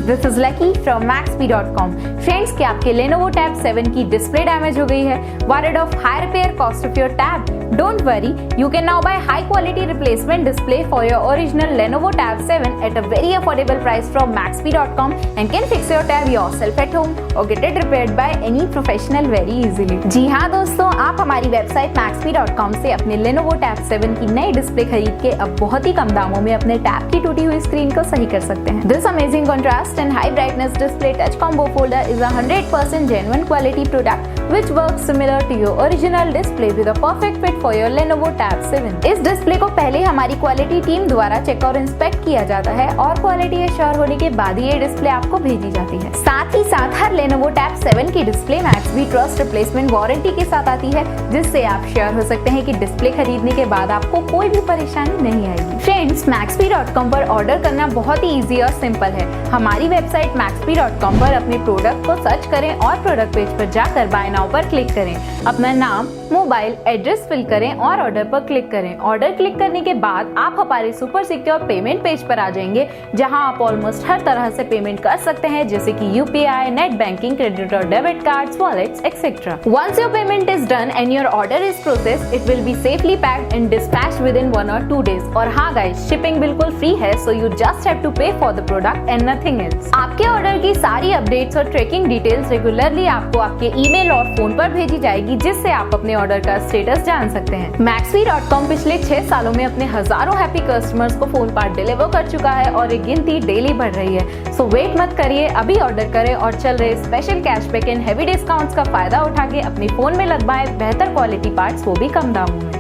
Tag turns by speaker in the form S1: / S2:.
S1: this is Lucky from Maxbhi.com. Friends, क्या आपके Lenovo Tab 7 की डिस्प्ले डैमेज हो गई है? Worried of high repair cost of your tab? Don't worry, you can now buy high quality replacement display for your original Lenovo Tab 7 at a very affordable price from Maxbhi.com and can fix your tab yourself at home or get it repaired by any professional very easily. जी हाँ दोस्तों, आप हमारी website Maxbhi.com से अपने Lenovo Tab 7 की नई display खरीद के अब बहुत ही कम दामों में अपने टैब की टूटी हुई स्क्रीन को सही कर सकते हैं। This amazing contrast and high brightness display touch combo folder is a 100% genuine quality product which works similar to your original display with a perfect fit for your Lenovo Tab 7। इस display को पहले हमारी quality team द्वारा check और inspect किया जाता है और क्वालिटी एश्योर होने के बाद ही ये डिस्प्ले आपको भेजी जाती है। साथ ही साथ हर Lenovo Tab 7 की display Maxbhi trust replacement warranty के साथ आती है, जिससे आप श्योर हो सकते हैं कि डिस्प्ले खरीदने के बाद आपको कोई भी परेशानी नहीं आएगी। फ्रेंड्स, Maxbhi.com पर ऑर्डर करना बहुत ही इजी और सिंपल है। हमारी वेबसाइट Maxbhi.com पर अपने प्रोडक्ट को सर्च करें और प्रोडक्ट पेज पर जाकर बाय नाउ पर क्लिक करें। अपना नाम, मोबाइल एड्रेस फिल करें और ऑर्डर पर क्लिक करें। ऑर्डर क्लिक करने के बाद आप हमारे सुपर सिक्योर पेमेंट पेज पर आ जाएंगे, जहां आप ऑलमोस्ट हर तरह से पेमेंट कर सकते हैं, जैसे कि यूपीआई, नेट बैंकिंग, क्रेडिट और debit cards, wallets etcetera. Once your payment is done and your order is processed, it will be safely packed and dispatched within 1 or 2 days। और हाँ गाइस, शिपिंग बिल्कुल free है, so you just have to pay for the product and nothing else. आपके order की सारी updates और tracking details regularly आपको आपके ईमेल और फोन पर भेजी जाएगी, जिससे आप अपने ऑर्डर का स्टेटस जान सकते हैं। Maxbhi.com पिछले 6 सालों में अपने हजारों हैप्पी कस्टमर्स को फोन पार्ट डिलीवर कर चुका है और ये गिनती डेली बढ़ रही है। सो वेट मत करिए, अभी ऑर्डर करें और चल रहे special cashback and heavy discounts का फायदा उठा के अपने फोन में लगवाएं बेहतर क्वालिटी पार्ट्स, वो भी कम दामों में।